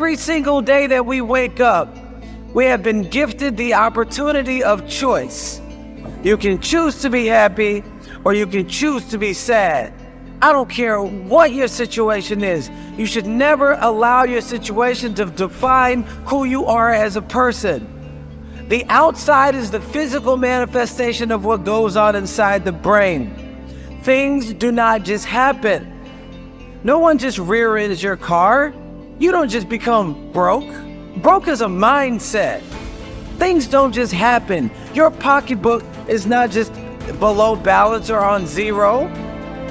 Every single day that we wake up, we have been gifted the opportunity of choice. You can choose to be happy or you can choose to be sad. I don't care what your situation is. You should never allow your situation to define who you are as a person. The outside is the physical manifestation of what goes on inside the brain. Things do not just happen. No one just rear-ends your car. You don't just become broke. Broke is a mindset. Things don't just happen. Your pocketbook is not just below balance or on zero.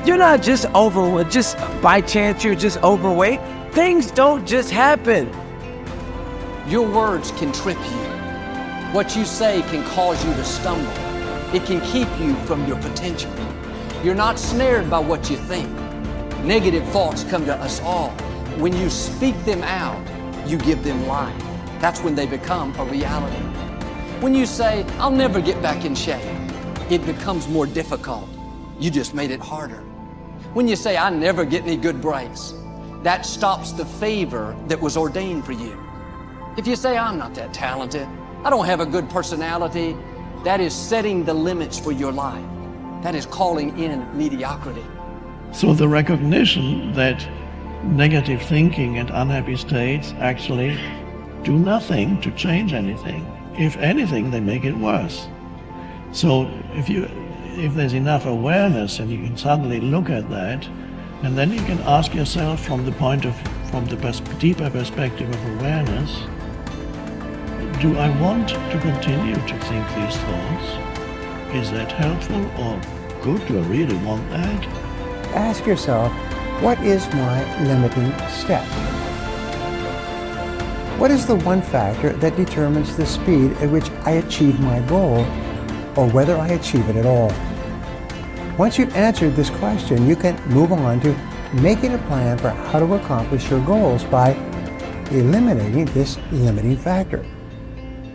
You're not just overweight, just by chance you're just overweight. Things don't just happen. Your words can trip you. What you say can cause you to stumble. It can keep you from your potential. You're not snared by what you think. Negative thoughts come to us all. When you speak them out, you give them life. That's when they become a reality. When you say, I'll never get back in shape, it becomes more difficult. You just made it harder. When you say, I never get any good breaks, that stops the favor that was ordained for you. If you say, I'm not that talented, I don't have a good personality, that is setting the limits for your life. That is calling in mediocrity. So the recognition that negative thinking and unhappy states actually do nothing to change anything. If anything, they make it worse. So if there's enough awareness and you can suddenly look at that, and then you can ask yourself from the deeper perspective of awareness, do I want to continue to think these thoughts? Is that helpful or good? Do I really want that? Ask yourself, what is my limiting step? What is the one factor that determines the speed at which I achieve my goal, or whether I achieve it at all? Once you've answered this question, you can move on to making a plan for how to accomplish your goals by eliminating this limiting factor.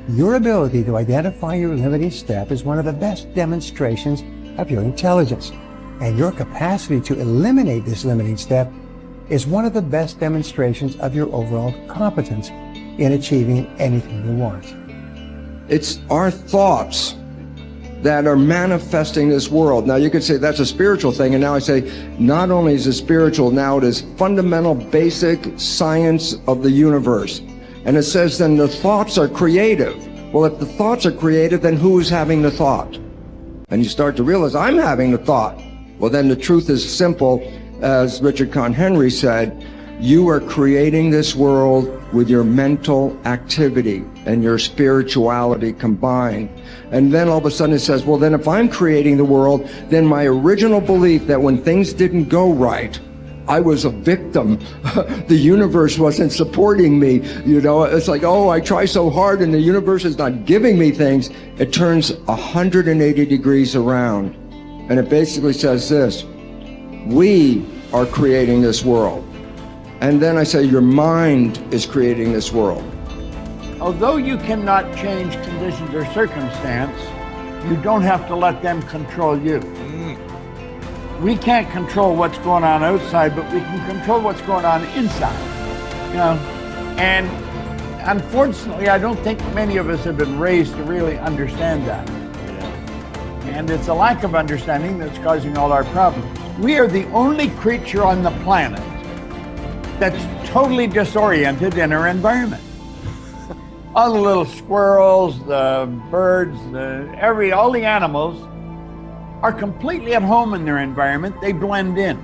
Your ability to identify your limiting step is one of the best demonstrations of your intelligence, and your capacity to eliminate this limiting step is one of the best demonstrations of your overall competence in achieving anything you want. It's our thoughts that are manifesting this world. Now you could say that's a spiritual thing, and now I say not only is it spiritual, now it is fundamental basic science of the universe. And it says then the thoughts are creative. Well, if the thoughts are creative, then who is having the thought? And you start to realize I'm having the thought. Well, then the truth is simple. As Richard Conn Henry said, you are creating this world with your mental activity and your spirituality combined. And then all of a sudden it says, well, then if I'm creating the world, then my original belief that when things didn't go right, I was a victim. The universe wasn't supporting me. You know, it's like, oh, I try so hard and the universe is not giving me things. It turns 180 degrees around. And it basically says this: we are creating this world. And then I say your mind is creating this world. Although you cannot change conditions or circumstance, you don't have to let them control you. We can't control what's going on outside, but we can control what's going on inside. You know, and unfortunately, I don't think many of us have been raised to really understand that. And it's a lack of understanding that's causing all our problems. We are the only creature on the planet that's totally disoriented in our environment. All the little squirrels, the birds, all the animals are completely at home in their environment. They blend in.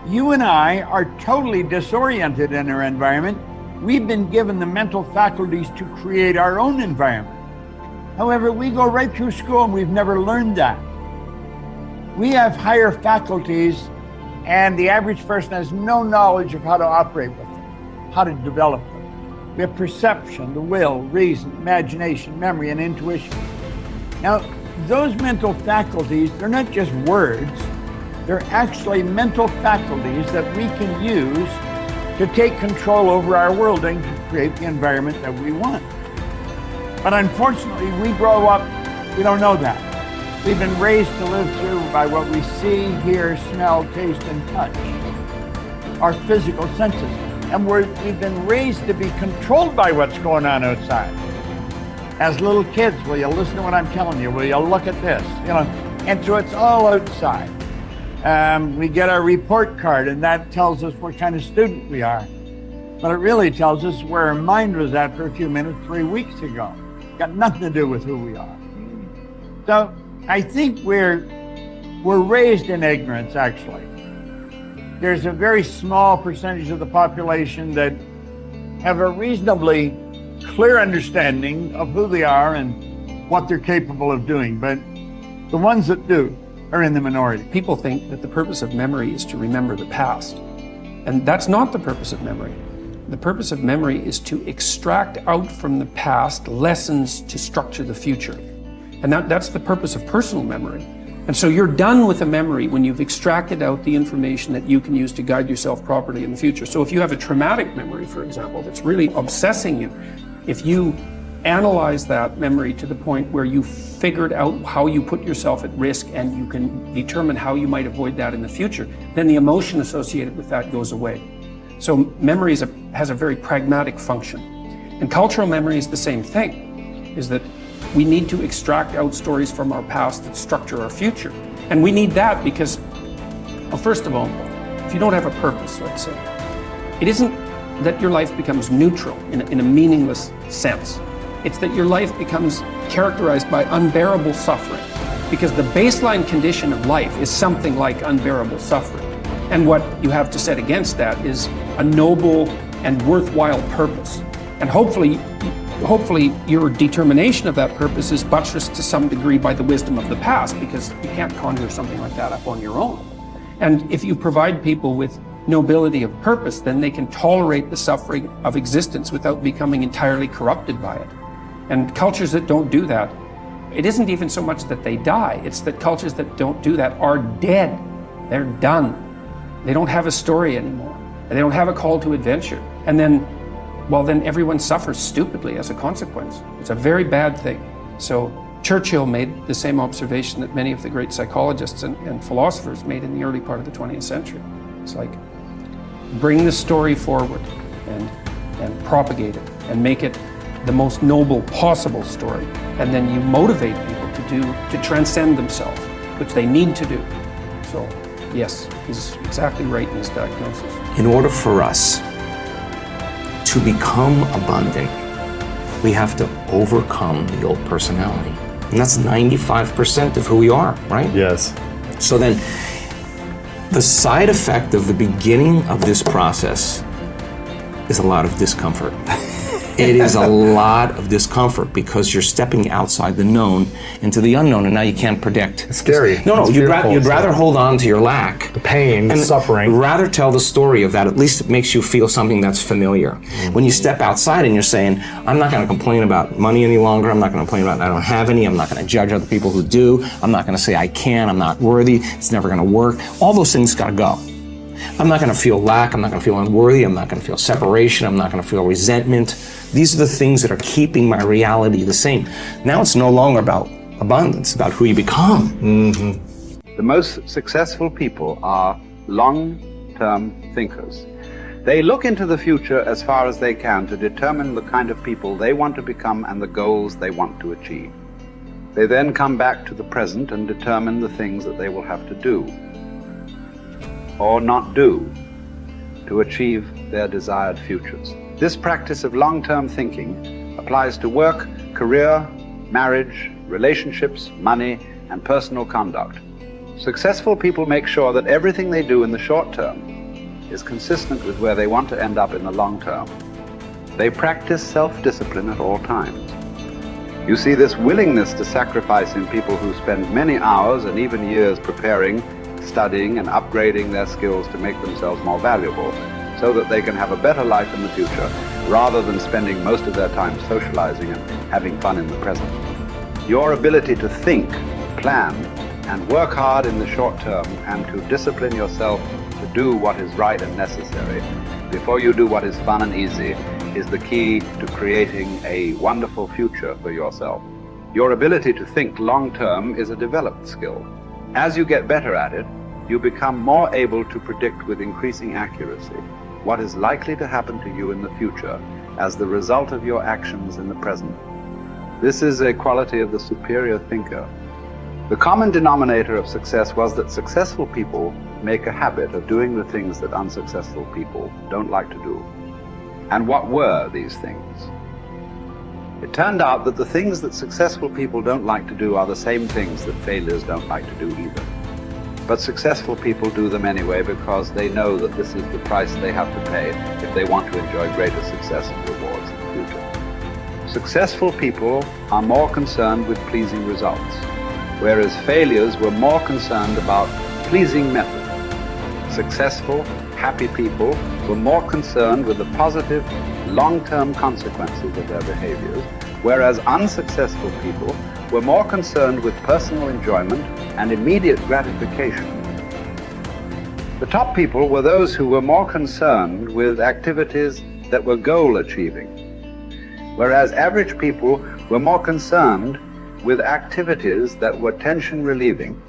You and I are totally disoriented in our environment. We've been given the mental faculties to create our own environment. However, we go right through school and we've never learned that. We have higher faculties, and the average person has no knowledge of how to operate with them, how to develop them. We have perception, the will, reason, imagination, memory, and intuition. Now, those mental faculties, they're not just words, they're actually mental faculties that we can use to take control over our world and to create the environment that we want. But unfortunately, we grow up, we don't know that. We've been raised to live through by what we see, hear, smell, taste, and touch. Our physical senses. And we've been raised to be controlled by what's going on outside. As little kids, will you listen to what I'm telling you? Will you look at this? You know, and so it's all outside. We get our report card, and that tells us what kind of student we are. But it really tells us where our mind was at for a few minutes 3 weeks ago. Got nothing to do with who we are. So I think we're raised in ignorance, actually. There's a very small percentage of the population that have a reasonably clear understanding of who they are and what they're capable of doing. But the ones that do are in the minority. People think that the purpose of memory is to remember the past. And that's not the purpose of memory. The purpose of memory is to extract out from the past lessons to structure the future. And that's the purpose of personal memory. And so you're done with a memory when you've extracted out the information that you can use to guide yourself properly in the future. So if you have a traumatic memory, for example, that's really obsessing you, if you analyze that memory to the point where you figured out how you put yourself at risk and you can determine how you might avoid that in the future, then the emotion associated with that goes away. So memory has a very pragmatic function. And cultural memory is the same thing, is that we need to extract out stories from our past that structure our future. And we need that because, well, first of all, if you don't have a purpose, let's say, it isn't that your life becomes neutral in a meaningless sense. It's that your life becomes characterized by unbearable suffering, because the baseline condition of life is something like unbearable suffering. And what you have to set against that is a noble and worthwhile purpose. And hopefully your determination of that purpose is buttressed to some degree by the wisdom of the past, because you can't conjure something like that up on your own. And if you provide people with nobility of purpose, then they can tolerate the suffering of existence without becoming entirely corrupted by it. And cultures that don't do that, it isn't even so much that they die, it's that cultures that don't do that are dead. They're done. They don't have a story anymore. They don't have a call to adventure. And then everyone suffers stupidly as a consequence. It's a very bad thing. So Churchill made the same observation that many of the great psychologists and philosophers made in the early part of the 20th century. It's like, bring the story forward and propagate it and make it the most noble possible story. And then you motivate people to transcend themselves, which they need to do. So yes, he's exactly right in his diagnosis. In order for us to become abundant, we have to overcome the old personality. And that's 95% of who we are, right? Yes. So then, the side effect of the beginning of this process is a lot of discomfort. It is a lot of discomfort because you're stepping outside the known into the unknown, and now you can't predict. It's scary. No, It's you'd fearful. rather hold on to your lack. The pain, the and suffering. Rather tell the story of that. At least it makes you feel something that's familiar. Mm-hmm. When you step outside and you're saying, I'm not going to complain about money any longer. I'm not going to complain about I don't have any. I'm not going to judge other people who do. I'm not going to say I can. I'm not worthy. It's never going to work. All those things got to go. I'm not going to feel lack. I'm not going to feel unworthy. I'm not going to feel separation. I'm not going to feel resentment. These are the things that are keeping my reality the same. Now it's no longer about abundance, about who you become. Mm-hmm. The most successful people are long-term thinkers. They look into the future as far as they can to determine the kind of people they want to become and the goals they want to achieve. They then come back to the present and determine the things that they will have to do or not do to achieve their desired futures. This practice of long-term thinking applies to work, career, marriage, relationships, money, and personal conduct. Successful people make sure that everything they do in the short term is consistent with where they want to end up in the long term. They practice self-discipline at all times. You see this willingness to sacrifice in people who spend many hours and even years preparing, studying, and upgrading their skills to make themselves more valuable so that they can have a better life in the future rather than spending most of their time socializing and having fun in the present. Your ability to think, plan, and work hard in the short term and to discipline yourself to do what is right and necessary before you do what is fun and easy is the key to creating a wonderful future for yourself. Your ability to think long term is a developed skill. As you get better at it, you become more able to predict with increasing accuracy. what is likely to happen to you in the future as the result of your actions in the present. This is a quality of the superior thinker. The common denominator of success was that successful people make a habit of doing the things that unsuccessful people don't like to do. And what were these things? It turned out that the things that successful people don't like to do are the same things that failures don't like to do either. But successful people do them anyway because they know that this is the price they have to pay if they want to enjoy greater success and rewards in the future. Successful people are more concerned with pleasing results, whereas failures were more concerned about pleasing method. Successful, happy people were more concerned with the positive, long-term consequences of their behaviors, whereas unsuccessful people were more concerned with personal enjoyment and immediate gratification. The top people were those who were more concerned with activities that were goal-achieving, whereas average people were more concerned with activities that were tension-relieving